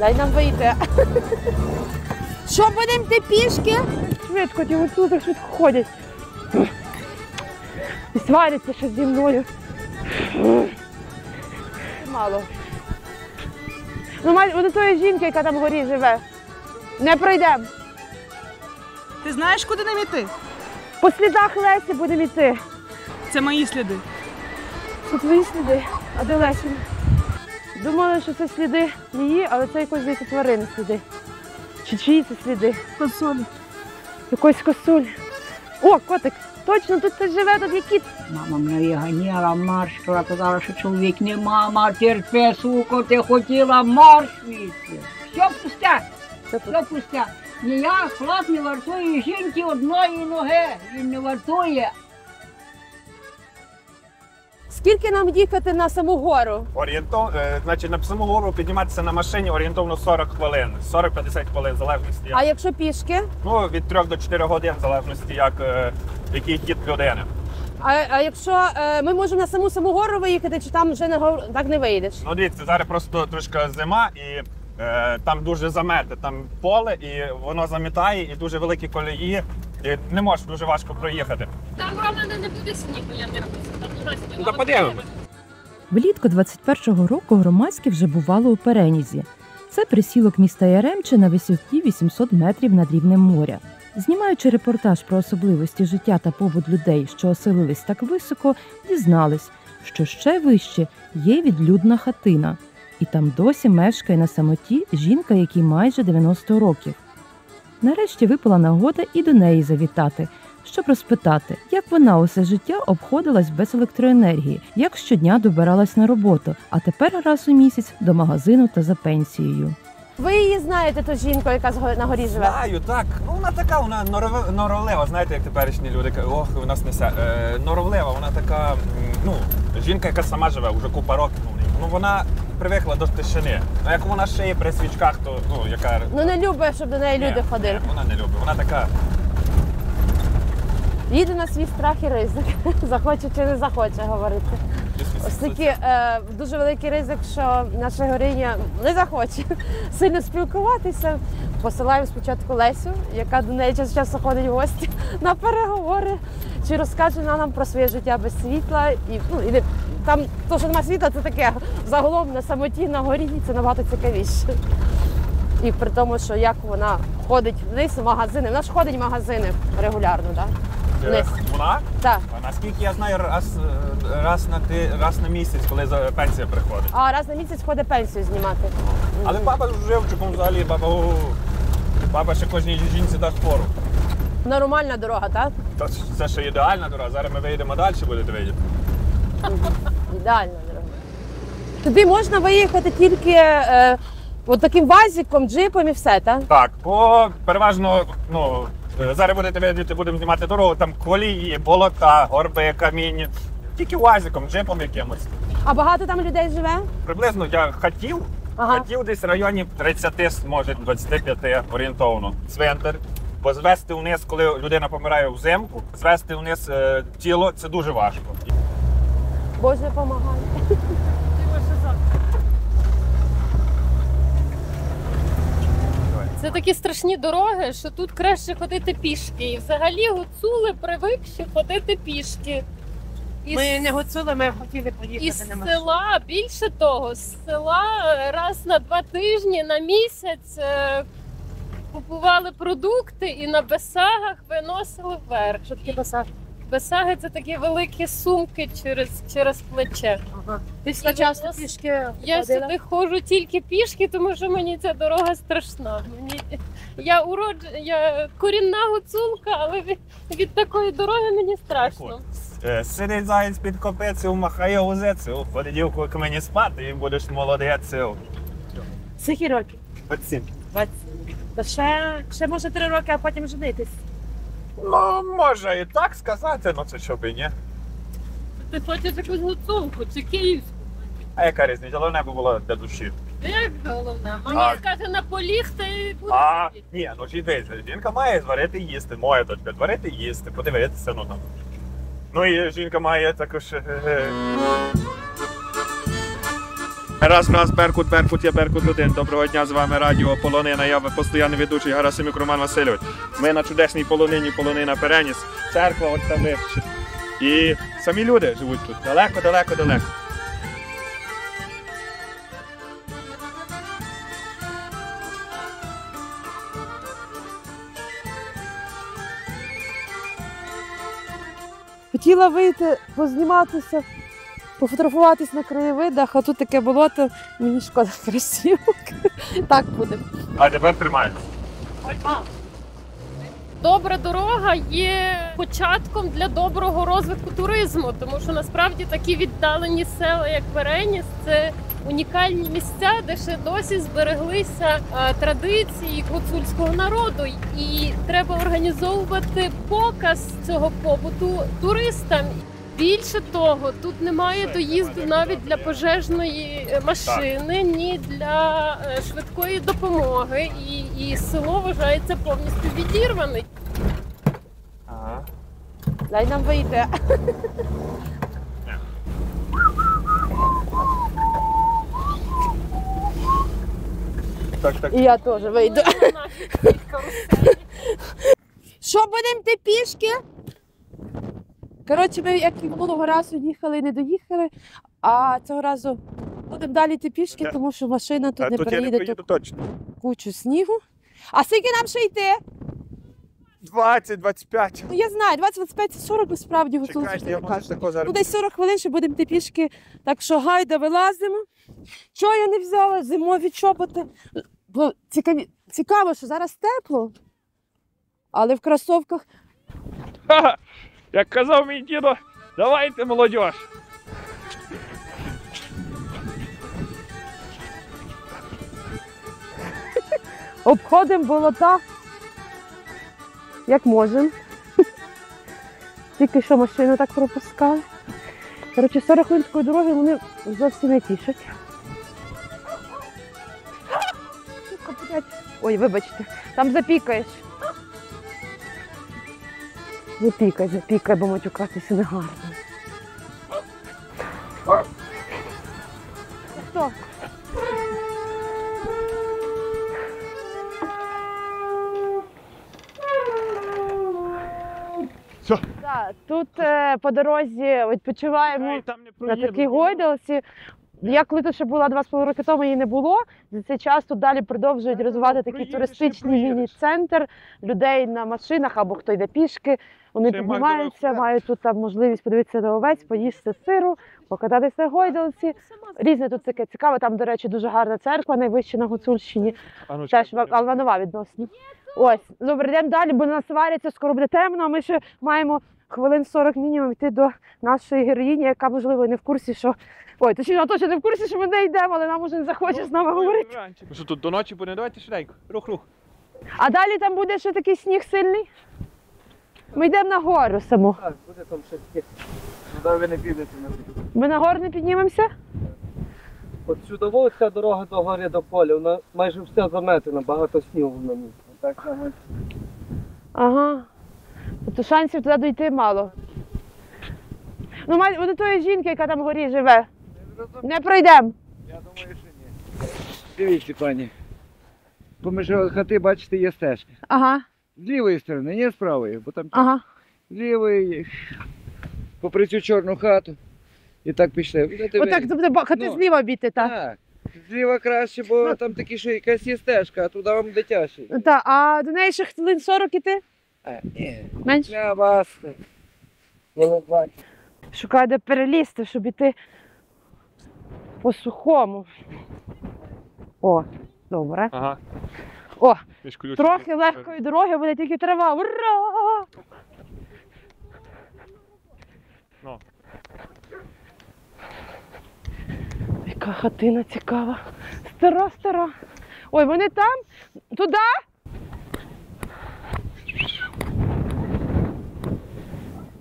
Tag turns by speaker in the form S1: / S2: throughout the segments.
S1: Дай нам вийти. Що, будемо йти пішки? Швидко, ті гуцули швидко ходять. І сваряться ще зі мною. Мало. Ну, до тої жінки, яка там вгорі живе. Не пройдемо.
S2: Ти знаєш, куди нам іти?
S1: По слідах Лесі будемо йти.
S2: Це мої сліди.
S1: Це твої сліди, а де Лесіни? Думали, що це сліди її, але це якось десь тварини сліди. Чи чиї це сліди?
S2: Косолі.
S1: Якось косуль. О, котик! Точно, тут хтось живе, тут є кіт.
S3: Мама мене ганяла, марш, казала, що чоловік не мама, терпи, суко, ти хотіла марш вийти. Все пусте, все пусте. Ніяк хлоп не вартує жінки одної ноги, він не вартує.
S1: Скільки нам їхати на саму гору?
S4: Значить, на саму гору підніматися на машині орієнтовно 40 хвилин, 40-50 хвилин, в залежності.
S1: А якщо пішки?
S4: Ну, від 3 до 4 годин, в залежності, який хід людини.
S1: А якщо ми можемо на саму гору виїхати, чи там вже так не вийдеш?
S4: Ну, дивіться, зараз просто трошки зима і там дуже замете, там поле, і воно замітає, і дуже великі колії, і не можеш дуже важко проїхати.
S5: Там головне не буде снігу, я не розумію.
S4: Ну, та подивимось.
S6: Влітку 21-го року громадське вже бувало у Перенізі. Це присілок міста Яремче на висоті 800 метрів над рівнем моря. Знімаючи репортаж про особливості життя та побут людей, що оселились так високо, дізнались, що ще вище є відлюдна хатина. І там досі мешкає на самоті жінка, якій майже 90 років. Нарешті випала нагода і до неї завітати, щоб розпитати, як вона усе життя обходилась без електроенергії, як щодня добиралась на роботу, а тепер раз у місяць до магазину та за пенсією.
S1: Ви її знаєте, ту жінку, яка на горі живе?
S4: Знаю, так. Ну, вона така, вона норовлива, знаєте, як теперішні люди кажуть, ох, у нас несе. Норовлива, вона така, ну, жінка, яка сама живе, вже купа років. Ну, вона привикла до тишини. Ну, як вона шиє при свічках, то, ну, яка...
S1: Ну, не любить, щоб до неї люди ходили.
S4: Ні, вона не любить, вона така...
S1: Їде на свій страх і ризик. Захоче чи не захоче говорити. Ось такий дуже великий ризик, що наша героїня не захоче сильно спілкуватися. Посилаємо спочатку Лесю, яка до неї час часу ходить в гості на переговори, чи розкаже нам про своє життя без світла. Там то, що немає світла, це таке загалом на самоті, на горі, це набагато цікавіше. І при тому, що як вона ходить вниз в магазини. Вона ж ходить в магазини регулярно, так? Вниз.
S4: Вона?
S1: Так.
S4: Наскільки я знаю, раз на місяць, коли пенсія приходить.
S1: А раз на місяць ходить пенсію знімати.
S4: Але баба з живчиком взагалі, баба ще кожній жінці дасть фору.
S1: Нормальна дорога, так?
S4: Це ще ідеальна дорога. Зараз ми виїдемо далі, будете видіти.
S1: Ідеальна дорога. Туди можна виїхати тільки от таким вазиком, джипом і все, так?
S4: Так, бо переважно, ну, зараз будете видіти, будемо знімати дорогу, там колії, болота, горби, каміння. Тільки вазиком, джипом якимось.
S1: А багато там людей живе?
S4: Приблизно я хотів десь в районі 30, може 25 орієнтовно. Цвинтар. Бо звести вниз, коли людина помирає взимку, звести вниз тіло – це дуже важко.
S1: Боже, допомагає.
S5: Це такі страшні дороги, що тут краще ходити пішки. І взагалі гуцули привикші ходити пішки.
S1: Ми не гуцули, ми хотіли поїхати
S5: Із
S1: на машині.
S5: села, більше того, з села раз на 2 тижні, на місяць купували продукти і на бесагах виносили вверх.
S1: Що таке басар?
S5: Бесаги – це такі великі сумки через плече.
S1: Ага. Ти часто пішки
S5: Я
S1: ходила?
S5: сюди ходжу тільки пішки, тому що мені ця дорога страшна. Я корінна гуцулка, але від такої дороги мені страшно.
S4: Сидить заєць під копицею, махає гузецею. В понеділку, як мені спати, і будеш молодецею.
S1: Скільки років?
S4: 27.
S1: 27. Та ще може 3 роки, а потім женитись.
S4: Ну, може і так сказати, ну це що б і ні.
S5: Ти хочеш якусь гуцулку чи київську?
S4: А яка різниця? Головне було для душі.
S5: Як головне? Мені скаже на поліг, та й буде.
S4: Ні, ну дивіться, жінка має зварити їсти, моя дочка, зварити їсти, подивитися, ну там. Ну і жінка має також... Раз, Беркут, я Беркут 1. Доброго дня, з вами радіо Полонина. Я постійний ведучий Гарасимюк Роман Васильович. Ми на чудесній полонині, полонина Переніс. Церква от там вище. І самі люди живуть тут. Далеко.
S1: Хотіла вийти, позніматися, пофотографуватись на краєвидах, а тут таке болото, мені шкода красивок. Так буде.
S4: А тепер тримаємо.
S5: Добра дорога є початком для доброго розвитку туризму, тому що насправді такі віддалені села, як Переніс, це унікальні місця, де ще досі збереглися традиції гуцульського народу. І треба організовувати показ цього побуту туристам. Більше того, тут немає доїзду навіть для пожежної машини, ні для швидкої допомоги. І село вважається повністю відірване.
S4: Ага.
S1: Дай нам вийти.
S4: Так.
S1: І я теж вийду. Що, будемо йти пішки? Коротше, ми як і минулого разу їхали і не доїхали, а цього разу будемо далі йти пішки, тому що машина тут не
S4: Тут я не
S1: переїде,
S4: поїду
S1: тут
S4: точно.
S1: кучу снігу. А скільки нам ще йти?
S4: 20-25.
S1: Ну я знаю, 20-25-40 насправді гуцулці
S4: Чекайте, я можу
S1: кажуть.
S4: такого зараз.
S1: Ну десь 40 хвилин, ще будемо йти пішки, так що гайда вилазимо. Чого я не взяла? Зимові чоботи. Бо цікаво, що зараз тепло, але в кросовках.
S4: Ха-ха! Як казав мій дідо, давайте, молодь.
S1: Обходимо болота, як можемо. Тільки що машину так пропускали. Коротше, 40 хвилин такої дороги вони зовсім не тішать. Ой, вибачте, там запікаєш. Запікай, бо матюкатися не гарно. Хто?
S4: Що?
S1: Так, тут по дорозі відпочиваємо на такій гойдалці. Я коли тут ще була 2,5 роки тому, її не було. За цей час тут далі продовжують розвивати такий туристичний міні-центр людей на машинах або хто йде пішки. Вони піднімаються, мають тут там можливість подивитися на овець, поїсти сиру, покататися на гойдалці. Різне тут таке цікаве. Там, до речі, дуже гарна церква, найвища на Гуцульщині. Теж Алванова відносно. Ось, добре, йдемо далі, бо нас сваряться, скоро буде темно, а ми ще маємо хвилин 40 мінімум йти до нашої героїні, яка, можливо, не в курсі, що... Ой, точно, точно не в курсі, що ми не йдемо, але нам уже не захоче з нами говорити.
S4: Що тут до ночі буде? Давайте швиденько. Рух.
S1: А далі там буде ще такий сніг сильний? Ми йдемо на гору саму.
S7: Так, буде там ще таке. Туди ви не підете на таку.
S1: Ми на гору не піднімемося?
S7: От сюди ця дорога до гори до поля, вона майже вся заметена, багато снігу на місці. Так,
S1: Ага. Тобто шансів туди дійти мало. Ну, до тої жінки, яка там вгорі живе. Не пройдемо.
S7: Я думаю, що ні. Дивіться, пані. Поміж хати, бачите, є стежка.
S1: Ага,
S7: З лівої сторони, не з правої, бо там
S1: ага.
S7: з лівої, попри цю чорну хату. І так пішли.
S1: Отак, тобто хати
S7: Ну,
S1: зліва бійти, так?
S7: Так. Зліва краще, бо там такі, що якась є стежка, а туди вам дитячий.
S1: Так, а до неї ще хвилин 40 іти?
S7: Ні.
S1: Менше?
S7: Для вас. Я не бачу.
S1: Шукаю, де перелізти, щоб іти по сухому. О, добре.
S4: Ага.
S1: О, трохи легкої дороги, буде тільки трава. Ура!
S4: Ну.
S1: Яка хатина цікава. Стара. Ой, вони там? Туди?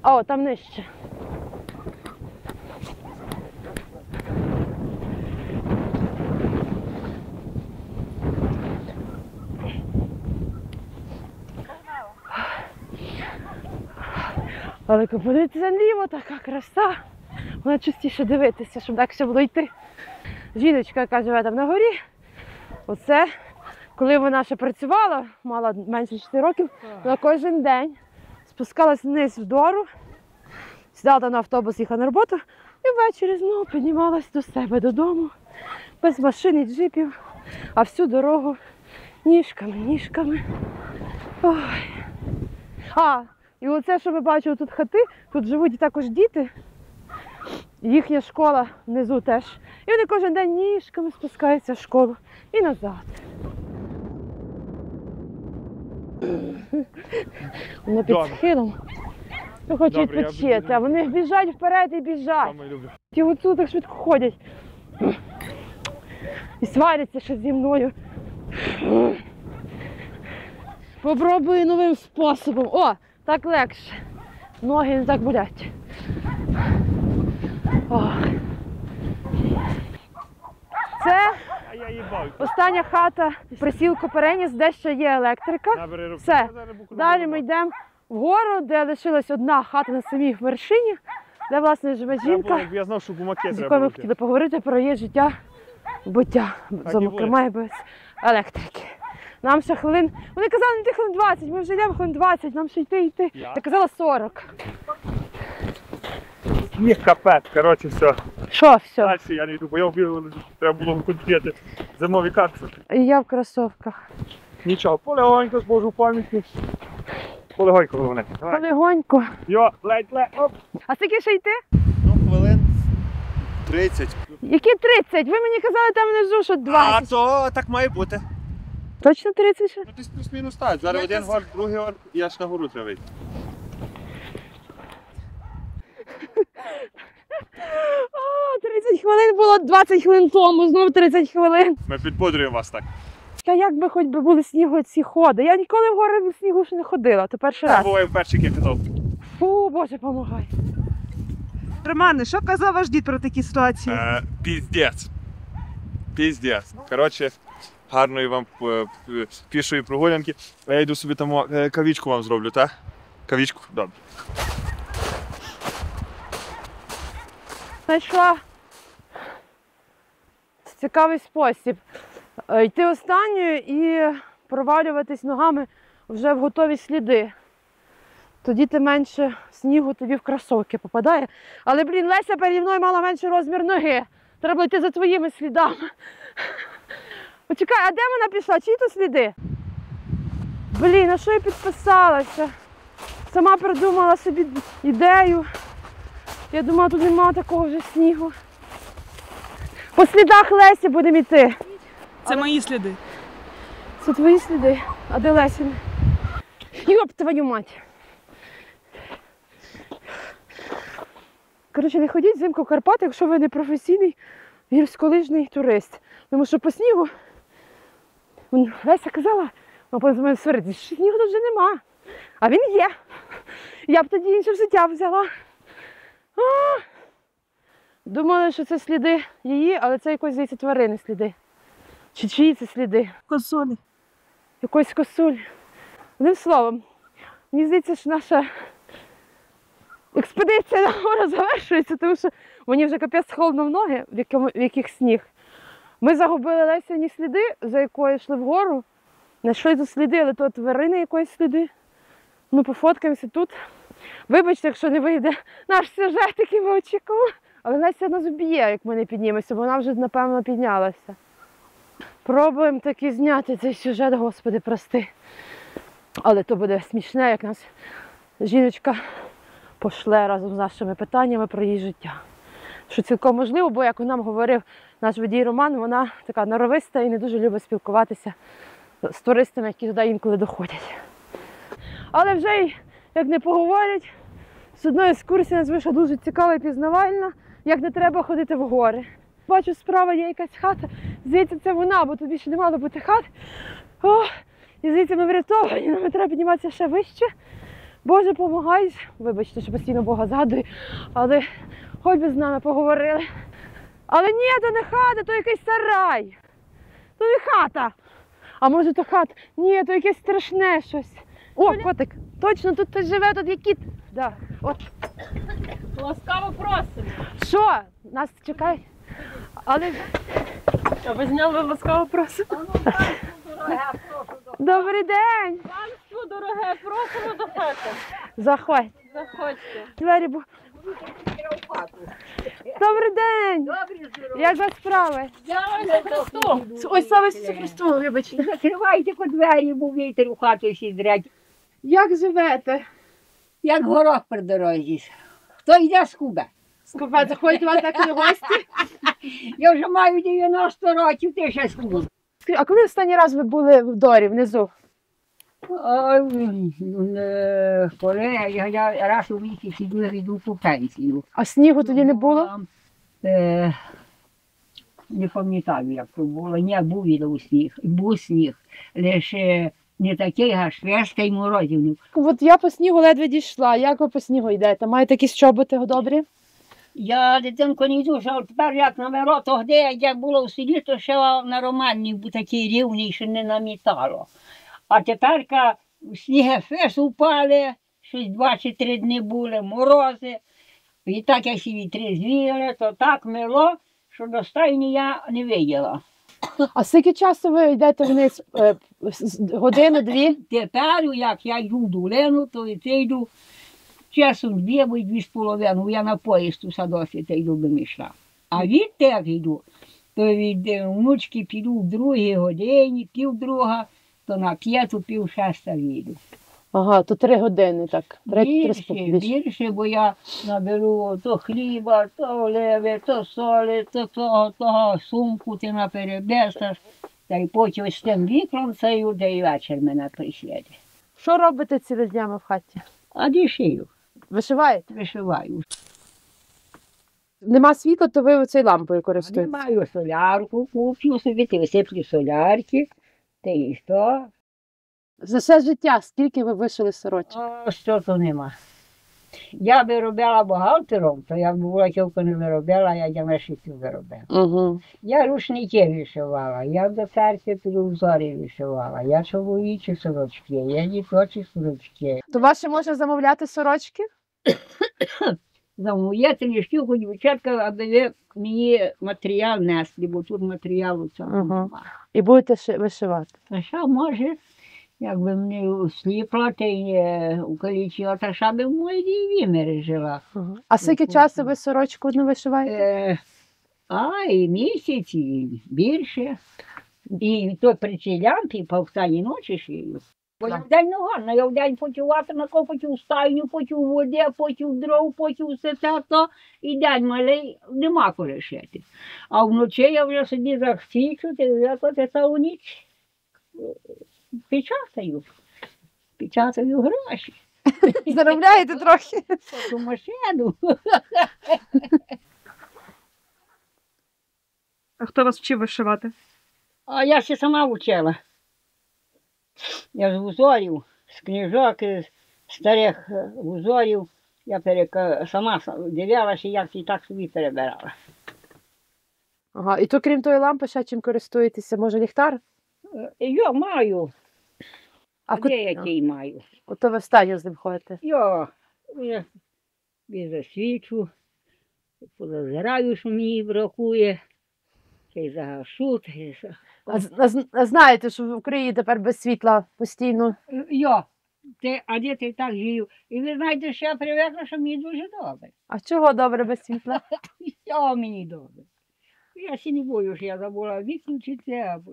S1: О, там нижче. Але подивіться наліво, така краса. Вона частіше дивитися, щоб так все було йти. жіночка, яка живе там на горі, оце, коли вона ще працювала, мала менше 6 років, вона кожен день спускалась вниз в Дору, сідала на автобус, їхала на роботу і ввечері знову піднімалась до себе додому, без машин і джипів, а всю дорогу ніжками. Ой. І оце, що ви бачили, тут хати, тут живуть також діти, їхня школа внизу теж. І вони кожен день ніжками спускаються в школу і назад. Воно під схилом. Хочуть відпочити, а вони біжать вперед і біжать. Ті оцю так швидко ходять. І сваряться ще зі мною. Попробую новим способом. О, так легше. Ноги не так болять. Це остання хата присілку Переніс, де ще є електрика. Все. Далі ми йдемо вгору, де лишилась одна хата на самій вершині, де, власне, живе жінка, з якою ми хотіли поговорити про її життя, буття, зокрема і без електрики. Нам ще хвилин, вони казали, не йти хвилин 20, ми вже йдемо хвилин 20, нам ще йти. Я казала 40.
S4: Сніг капець, коротше, все.
S1: Що все?
S4: Далі я не йду, бо я вбив, треба було купити зимові капці.
S1: І я в кросовках.
S4: Нічого, полегонько, з Божу пам'яті. Полегонько головне.
S1: Полегонько.
S4: Йо, ледь, оп.
S1: А скільки ще йти?
S8: Ну, хвилин 30.
S1: Які 30? Ви мені казали там внизу, що 20.
S8: А то так має бути.
S1: Точно 30 ще?
S8: Ну, десь плюс-мінус так. Зараз один горб, другий горб, і аж на гору треба йти.
S1: О, 30 хвилин було 20 хвилин тому, знову 30 хвилин.
S8: Ми підбодрюємо вас так.
S1: Та як би хоч би були снігу ці ходи. Я ніколи в гори в снігу ще не ходила, то перший раз.
S8: Буває вперше, як я казав.
S1: Фу, Боже, помагай.
S2: Романе, що казав ваш дід про такі ситуації?
S8: Піздець. Піздець. Коротше, гарної вам пішої прогулянки. Я йду собі там кавічку вам зроблю, так? Кавічку? Добре.
S1: Знайшла цікавий спосіб. Йти останньою і провалюватись ногами вже в готові сліди. Тоді ти менше снігу тобі в кросовки попадає. Але, блін, Леся переді мною мала менший розмір ноги. Треба було йти за твоїми слідами. Почекай, а де вона пішла? Чиї то сліди? Блін, а що я підписалася? Сама придумала собі ідею. Я думала, тут немає такого вже снігу. По слідах Лесі будемо йти.
S2: Це мої сліди.
S1: Це твої сліди. А де Лесіни? Йоп, твою мать! Коротше, не ходіть взимку в Карпати, якщо ви не професійний гірськолижний турист. Тому що по снігу, Леся казала, вона мене свариться, що снігу тут вже нема. А він є. Я б тоді інше життя взяла. Думали, що це сліди її, але це якось, здається, тварини сліди. Чи чиї це сліди?
S2: Косолі.
S1: Якоїсь косулі. Одним словом, мені здається, що наша експедиція на гору завершується, тому що мені вже капець холодно в ноги, в яких сніг. Ми загубили Лесяні сліди, за якою йшли вгору. Знайшли тут сліди, але то тварини якоїсь сліди. Ну, пофоткаємося тут. Вибачте, якщо не вийде наш сюжет, який ми очікували. Але Леся нас уб'є, як ми не піднімемося, бо вона вже, напевно, піднялася. Пробуємо таки зняти цей сюжет, Господи, прости. Але то буде смішне, як нас жіночка пошле разом з нашими питаннями про її життя. Що цілком можливо, бо, як нам говорив наш водій Роман, вона така норовиста і не дуже любить спілкуватися з туристами, які туди інколи доходять. Але вже, як не поговорять, з одної екскурсії нас вийшла дуже цікава і пізнавальна, як не треба ходити в гори. Бачу, справа є якась хата, здається, це вона, бо тут більше не мало бути хат. О, і здається, ми врятовані, нам треба підніматися ще вище. Боже, помагай. Вибачте, що постійно Бога згадую, але хоч би з нами поговорили. Але ні, то не хата, то якийсь сарай. То не хата. А може то хата? Ні, то якесь страшне щось. О, котик, точно, тут хтось живе, тут є кіт. Да, от.
S5: Ласкаво просимо.
S1: Що? Нас чекає? Але
S5: А ви зняли ласкаво просимо.
S1: добрий день!
S5: Панство дороге, просимо до хати.
S1: Заходь.
S5: Заходьте.
S1: Двері бу... Добрий день! Як вас справи? Ой, слава Ісусу Христу, вибачте.
S3: Закривайте по двері, бо вітер у хату сідрять.
S1: Як живете?
S3: Як горох при дорозі. Хто йде з Куби?
S1: Скупа, заходять у вас так в гості?
S3: Я вже маю 90 років, ти ще з Куби.
S1: А коли останній раз ви були в Дорі, внизу?
S3: Коли я раз у місяць йду по пенсію.
S1: А снігу тоді не було?
S3: Не пам'ятаю, як то було. Ні, був сніг. Лише не такий аж швестий морозів.
S1: От я по снігу ледве дійшла. Як ви по снігу йдете? Маєте якісь чоботи добрі?
S3: Я, дитинко, не йду, що тепер як на меро, то де, як було в селі, то ще на Романні був такий рівний, що не намітало. А тепер сніги фес упали, щось 2 чи 3 дні були, морози. І так, як всі вітри звіяли, то так мило, що до стайні я не виділа.
S1: А скільки часу ви йдете вниз? Годину-дві?
S3: Тепер, як я йду в долину, то і це йду часом 2 або 2,5. Я на поїзд у Садосі та йду до Мішла. А відти, як йду, то від внучки піду в 2 годині, 1:30, то на 5, 5:30 їду.
S1: Ага, то 3 години так.
S3: Більше, бо я наберу то хліба, то оливи, то солі, то того сумку ти наперебесаш. Та й потім з тим віклом цею, де й вечір мене присліде.
S1: Що робите цілими днями в хаті?
S3: А де шию?
S1: Вишиваєте?
S3: Вишиваю.
S1: Нема світла, то ви оцею лампою користуєтесь?
S3: Маю солярку, куплю собі, ти висиплю солярки, та і що?
S1: За все життя скільки ви вишили сорочок?
S3: Що то нема. Я би робила бухгалтером, то я б бураківку не виробила, я дямешицю виробила.
S1: Угу.
S3: Я рушники вишивала, я до церкви підузорі вишивала, я чоловічі сорочки, я діточі сорочки.
S1: То вас ще можна замовляти сорочки?
S3: Замовляти лише хоч дівчатка, аби ви мені матеріал несли, бо тут матеріалу цього немає.
S1: І будете вишивати?
S3: А що може? Якби мені сліпла, та й укалічила, та що би в моїй вімері жила.
S1: А скільки часу ви сорочку одну вишиваєте?
S3: І місяць, і більше. І то при цій лямпі по встані ночі шию. Бо я вдень не гарна, я вдень потім ватернако, потім в стайню, потім в воді, потім в дров, потім все це, то і день малий, нема коли шити. А вночі я вже собі захсічу, та я то цілу ніч печатаю гроші.
S1: Заробляєте трохи?
S3: Ту машину.
S2: А хто вас вчив вишивати?
S3: А я ще сама вчила. Я з узорів, з книжок, з старих узорів. Я сама дивилася, як і так собі перебирала.
S1: Ага, і то крім тої лампи, ще чим користуєтеся? Може ліхтар?
S3: Я маю.
S1: А
S3: Деякий маю.
S1: Ото ви в стадію з ним ходите?
S3: Я засвічу, позаграю, що мені бракує, та й загашу.
S1: А знаєте, що в Україні тепер без світла постійно?
S3: А діти так живуть. І ви знаєте, що я привикла, що мені дуже добре.
S1: А чого добре без світла?
S3: Що мені добре? Я ще не бою, що я забула виключити, або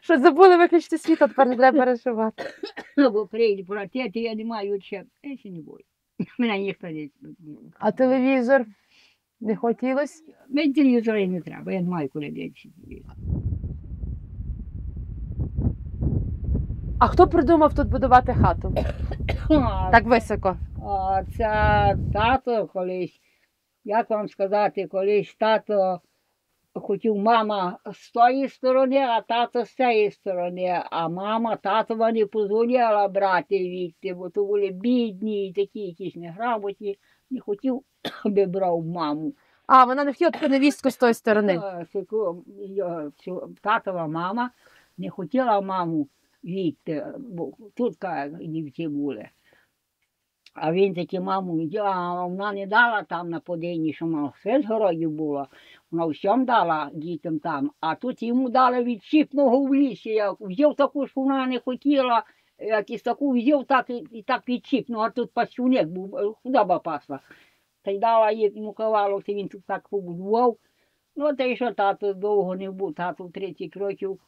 S1: Що забули виключити світло, тепер не треба переживати.
S3: або прийде братети, я не маю ще. Я ще не бою. Мене ніхто не...
S1: А телевізор не хотілося?
S3: Мені телевізора не треба, я не маю коли дивитися телевізор.
S1: А хто придумав тут будувати хату? Так високо.
S3: Це тато колись, як вам сказати, колись тато хотів мама з тої сторони, а тато з цієї сторони. А мама татова не дозволяла брати відти, бо то були бідні, такі якісь неграмотні. Не хотів, аби брав маму.
S1: А, вона не хотіла таку невістку з тої сторони.
S3: Татова мама не хотіла маму відти, бо тут дівці були. А він таки маму, а вона не дала там на подині, що вона все з городів було. Вона всьому дала дітям там. А тут йому дали відчіпного в лісі. Я взяв таку, що вона не хотіла, як із таку взяв, так і так відчіпну. А тут пасюник був, худоба пасла. Та й дала йому кавалок, то він тут так побудував. Ну, та й що тато довго не був, тато в 30 років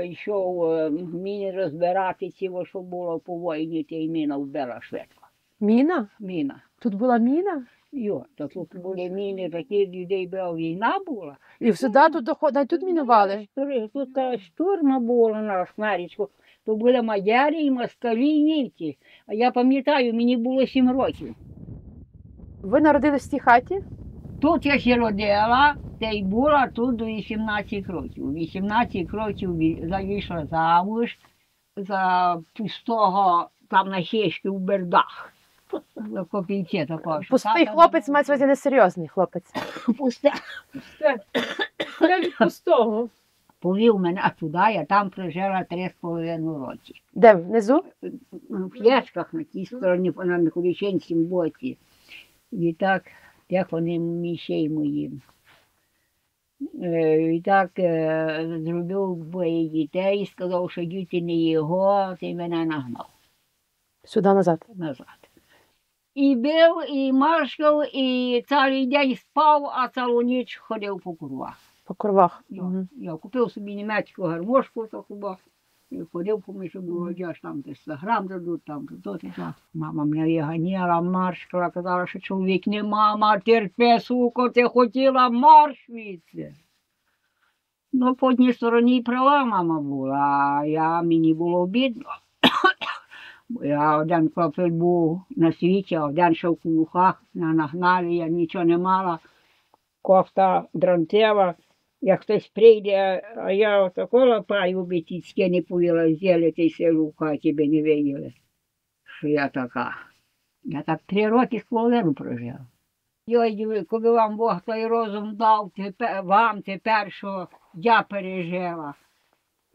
S3: йшов міни розбирати, цього, що було по війні, та й міна вбила швидко.
S1: Міна?
S3: Міна.
S1: Тут була міна?
S3: Йо, то тут були міни, такі людей була, війна була.
S1: І сюди тут доходить, тут мінували?
S3: Тут штурма була на Смерічку. То були мадяри і москалі, і німці. А я пам'ятаю, мені було 7 років.
S1: Ви народились в цій хаті?
S3: Тут я ще родила, та й була тут до 18 років. 18 років вийшла замуж за пустого там на Хещі у Бердах. В Копійці такого.
S1: Пустий хлопець, мається на увазі несерйозний хлопець.
S3: Пусте.
S5: Пустого.
S3: Повів мене туди, я там прожила 3,5 роки.
S1: Де? Внизу?
S3: В Ячках на тій стороні, на Кулічинському боці. І так, як вони мішей моїм. І так зробив двоє дітей, сказав, що діти не його, ти мене нагнав
S1: Сюди назад.
S3: назад. І бив, і маршкав, і цілий день спав, а цілу ніч ходив по курвах.
S1: По курвах.
S3: Я купив собі німецьку гармошку таку, і ходив поміж молодіж, там десь 100 грам дадуть, там то. Мама мене виганяла, маршкала, казала, що чоловік не мама, терпи, суко, ти хотіла марш звідси. Ну, по одній стороні права мама була, а мені було обідно. Бо я один хлопець був на світі, а один ще в кулухах, нагнали, я нічого не мала. Кофта дрантева, як хтось прийде, а я отако лапаю, би ті скини повіла зілля, ти сижу в хаті, би не виділи, що я така. Я так 3 роки з половину прожила. Йой, коли вам Бог той розум дав, вам тепер, що я пережила.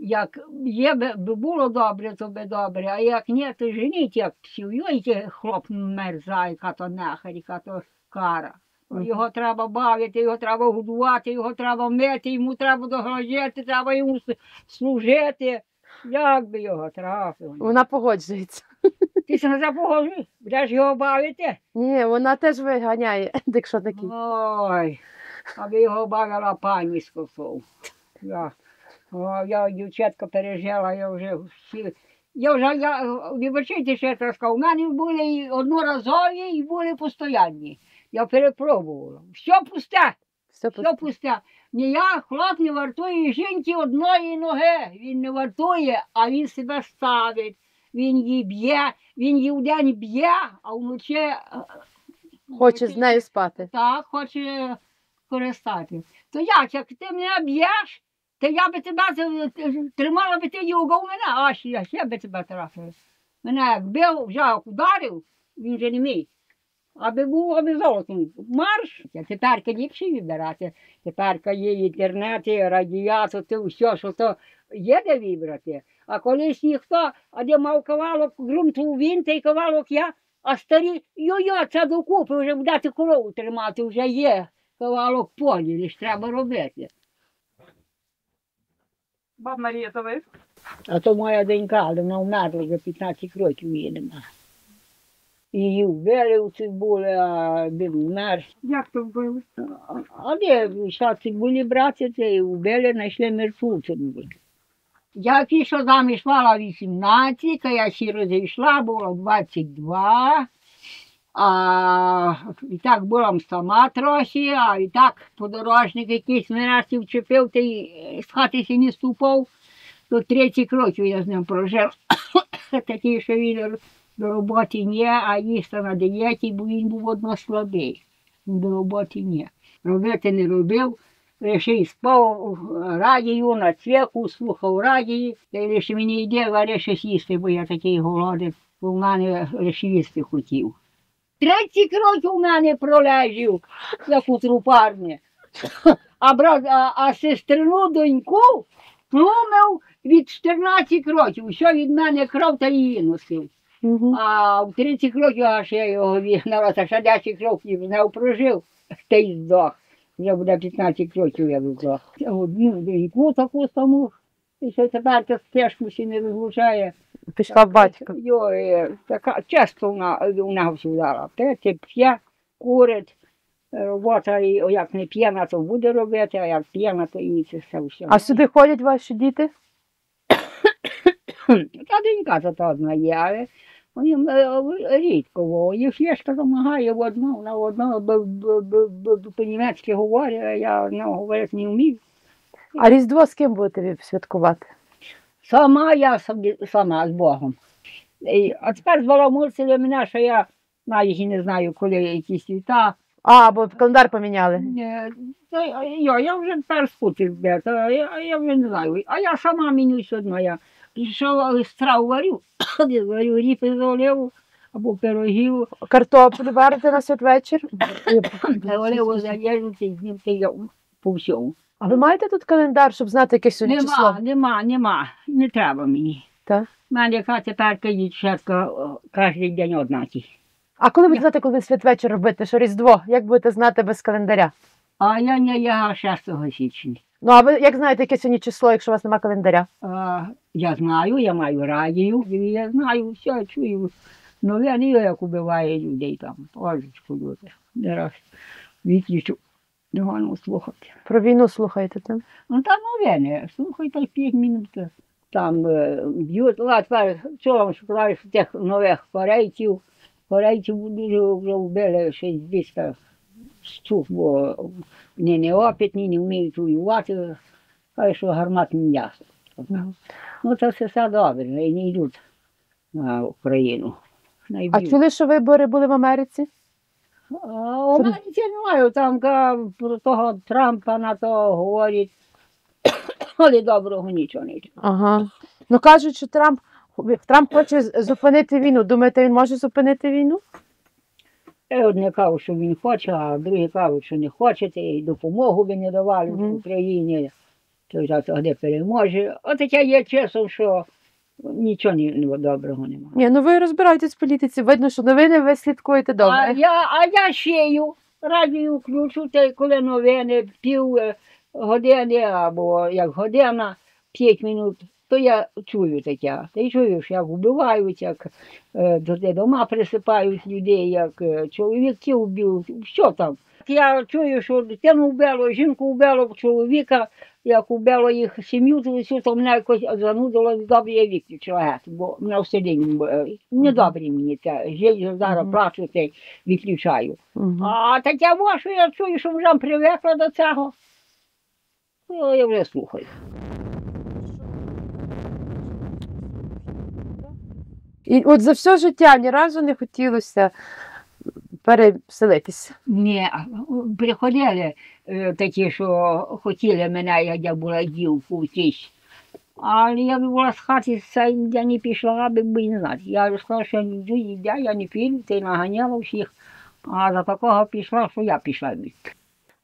S3: Як є би було добре, то би добре, а як ні, то женіть, як псів. Йой, хлоп мерзає, яка то нахер, яка то кара. Його треба бавити, його треба годувати, його треба мити, йому треба доглядати, треба йому служити. Як би його трафив?
S1: Вона погоджується.
S3: Ти се не запогоджуєш? Будеш його бавити?
S1: Ні, вона теж виганяє, якщо такий.
S3: Ой, аби його бавила пані з косов. Я дівчатка пережила, я вже всі. Вибачайте, що я так сказав, у мене були і одноразові, і були постоянні. Я перепробувала. Все пусте. Все пусте. Ніяк хлоп не вартує жінки одної ноги. Він не вартує, а він себе ставить. Він її б'є, він її вдень б'є, а вночі...
S1: Хоче з нею спати.
S3: Так, хоче користати. То як ти мене б'єш, то я би тебе тримала би ти його в мене, аж я ще би тебе трафила. Мене як бив, вже ударив, він же не мій. Аби було аби золотом. Марш. Тепер ліпше вибирати. Тепер є інтернети, радіатор, то все, що то є де вибрати. А колись ніхто, а де мав кавалок ґрунту він, той кавалок я, а старі, йо-йо, це докупи, вже будете корову тримати, вже є кавалок полі, лиш треба робити.
S2: Баб Марія, то ви?
S3: А то моя донька, але вона вмерла вже 15 років її нема. Її вбили у цибулі, а він вмер.
S2: Як то вбили?
S3: А де йшла цибулі брати, це вбили, знайшли мертву в цибулі. Я пішла заміж мала 18, а я ще розійшла, було 22. А і так була сама трохи, а і так подорожник якийсь мене вчепив, та й з хати ще не ступав. До 30 років я з ним прожив. Такий, що він до роботи ні, а їсти на дієті, бо він був одно слабий. До роботи ні. Робити не робив. Лише й спав радію, на цвяку, слухав радії. Та й лише мені йде, вари щось їсти, бо я такий голодний, бо в мене лише їсти хотів. 30 років у мене пролежав, як у трупарні. А сестрину доньку плумив від 14 років. Що від мене кров та її носив. А в 30 років аж я його народився, ще 10 років не прожив, та й здох. Вже буде 15 років я здох. Одну таку саму, і що тепер та стежку ще не розлучає.
S1: Пішла в батька.
S3: Така часто вона всюдала. Те п'є, курить, робота, і як не п'яна, то буде робити, а як п'яна, то і це все.
S1: А сюди ходять ваші діти?
S3: Та донька то одна є, але вони рідко. Їх є, що допомагає в одного, по-німецьки говорять, а я говорити не вмію.
S1: А Різдво з ким будете святкувати?
S3: Сама я собі, сама з Богом. А тепер збаламурсили мене, що я навіть і не знаю, коли які свята.
S1: А, бо календар поміняли.
S3: Я вже тепер спутив, я вже не знаю. А я сама мінюсь одна. Я пішов страву варю, варю ріпи з оливу або пирогів.
S1: Картоплю варите на святвечір?
S3: Оливу заріжуть і з ним по всьому.
S1: А ви маєте тут календар, щоб знати, яке сьогодні число?
S3: Нема. Не треба мені.
S1: Так?
S3: У мене яка тепер дівчатка кожен день однакі.
S1: А коли ви знаєте, коли святвечір робити, що Різдво? Як будете знати без календаря?
S3: А я не я 6 січня.
S1: Ну, а ви як знаєте, яке сьогодні число, якщо у вас немає календаря?
S3: Я знаю, я маю радію, я знаю, все, чую. Новини, як убиває людей там. Божечку, люди. Не раз відлічу. Не можна слухати.
S1: Про війну слухаєте, так?
S3: Ну, там новини, слухайте 5 минут. Там б'ють, тепер чого шукаєш тих нових корейців. Корейців дуже вже вбили 200 штук, бо вони неопитні, не вміють воювати, хай що гарматне м'ясо. Ну, це все добре, і не йдуть на Україну.
S1: А чули, що вибори були в Америці?
S3: В Америці немає, там про того Трампа на то говорять, але доброго нічого не йде.
S1: Ага. Ну кажуть, що Трамп хоче зупинити війну. Думаєте, він може зупинити війну?
S3: Одне кажуть, що він хоче, а другі кажуть, що не хочете, і допомогу ви не давали Україні, то вже тоді переможе. Отаке є часом, що нічого доброго немає.
S1: Ні, ну ви розбираєтесь в політиці, видно, що новини ви слідкуєте добре.
S3: А я шию, радіо включу, та коли новини, пів години або як година, 5 минут, то я чую таке. Та й чую, як вбивають, як дома присипають людей, як чоловіків вбив, що там. Я чую, що дитину вбило, жінку вбило, чоловіка, як вбило їх сім'ю, то мене якось занудило, добре я виключила, бо мене всередині недобре мені це. Я зараз плачу, та виключаю. А таке що я чую, що вже привикла до цього, то я вже слухаю.
S1: І от за все життя ні разу не хотілося переселитися.
S3: Ні, приходили такі, що хотіли мене, як я була дівку втіч. Але я була з хати, я не пішла, аби не знати. Я сказала, що не йду, я не піду, ти наганяла всіх. А за такого пішла, що я пішла від.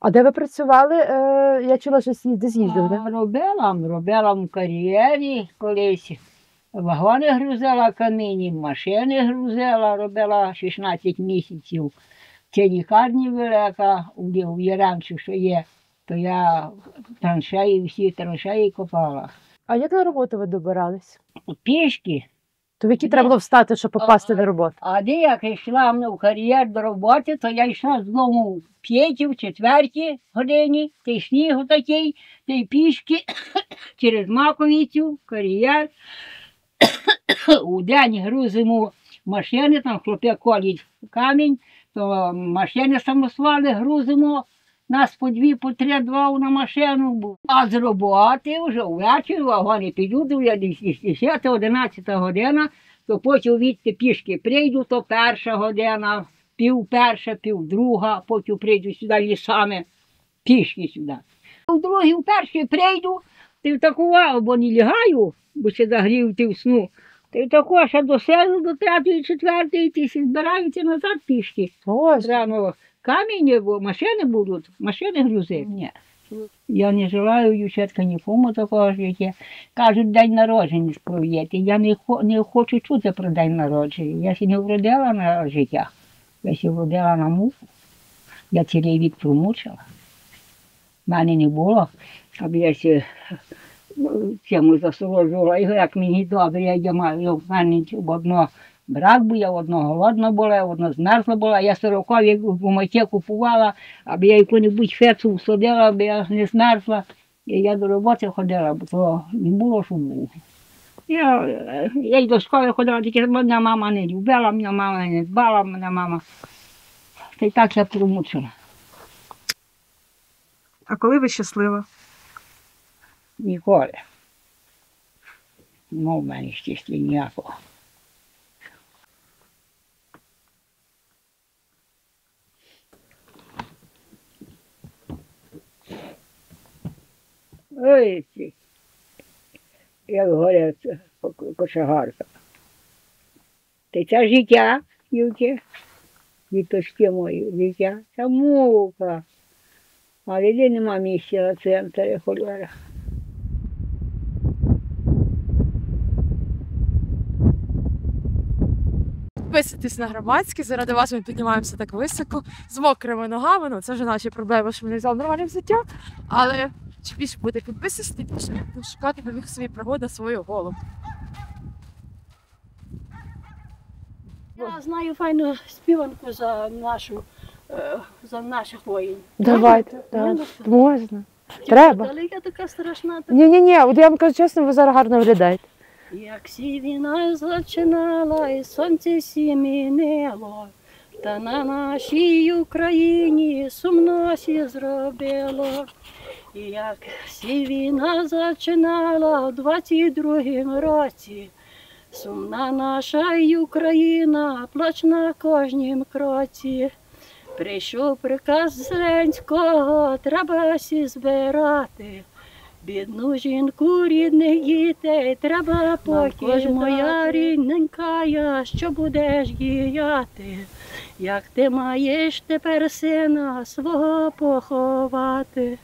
S1: А де ви працювали? Я чула, що десь їздили, так?
S3: Робила в кар'єрі колись. Вагони грузила, камені, машини грузила, робила 16 місяців. Це лікарня велика, у Яремчу, що є, то я всі траншеї копала.
S1: А як на роботу ви добирались?
S3: Пішки.
S1: То в якій треба було встати, щоб попасти на роботу?
S3: А де як йшла в кар'єр до роботи, то я йшла з дому в 5, 4 годині, той сніг такий, той пішки через Маковицю, кар'єр. У день грузимо машини, там хлопці колють камінь, то машини самосвали грузимо, нас по 2, по 3, 2 на машину. А з роботи вже ввечері, вагони підуть, вже 10, 11 година, то потім відти пішки прийду, то 1 година, пів 1, пів 2, потім прийду сюди лісами, пішки сюди. У 2, в 1 прийду, ти такого, або не лягаю, бо ще загрів ти в сну. Ти такого, ще до селу, до 3, 4, ти збираються назад пішки.
S1: Ось.
S3: Прямо камінь, бо машини будуть, машини грузити. Ні. Я не желаю, дівчатка, нікому такого життя. Кажуть, день народження сповіти. Я не хочу чути про день народження. Я ще не вродила на життя. Я ще вродила на муку. Я цілий вік промучила. В мене не було, аби я ще цьому засолоджувала. І як мені добре, я маю, в мене одно брак був, я одно голодна була, одно змерзла була. Я 40-ві в маті купувала, аби я яку-небудь фецу всадила, аби я не змерзла. І я до роботи ходила, бо то не було, що було. Я й до школи ходила, тільки мене мама не любила, мене мама не дбала, мене мама. Та й так я промучила.
S2: А коли ви щаслива?
S3: Ніколи. Ну, в мене щастя ніякого. Ой, як говорять, кочегарка. Та це життя, дівки, діточки мої, життя, це мука. А людей нема місця на центрі, холера.
S1: Підписуйтесь на громадське, заради вас ми піднімаємося так високо, з мокрими ногами, ну це вже наші проблеми, що ми не взяли нормальне взуття, але чим більше буде підписуватися, тим більше будемо шукати нових собі пригод на свою голову.
S9: Я знаю файну співанку за наших воїнів.
S1: Давайте,
S9: Можна?
S1: так, можна. Треба.
S9: Але я така страшна.
S1: Ні, от я вам кажу чесно, ви зараз гарно виглядаєте.
S9: Як сі війна зачинала, і сонце сімінило, та на нашій Україні сумно сі зробило. І як сі війна зачинала в 22-му році, сумна наша Україна, плач на кожнім кроці. Прийшов приказ Зеленського, треба сі збирати. Бідну жінку, рідних дітей, треба покидати. Моя рідненька, що будеш діяти, як ти маєш тепер сина свого поховати.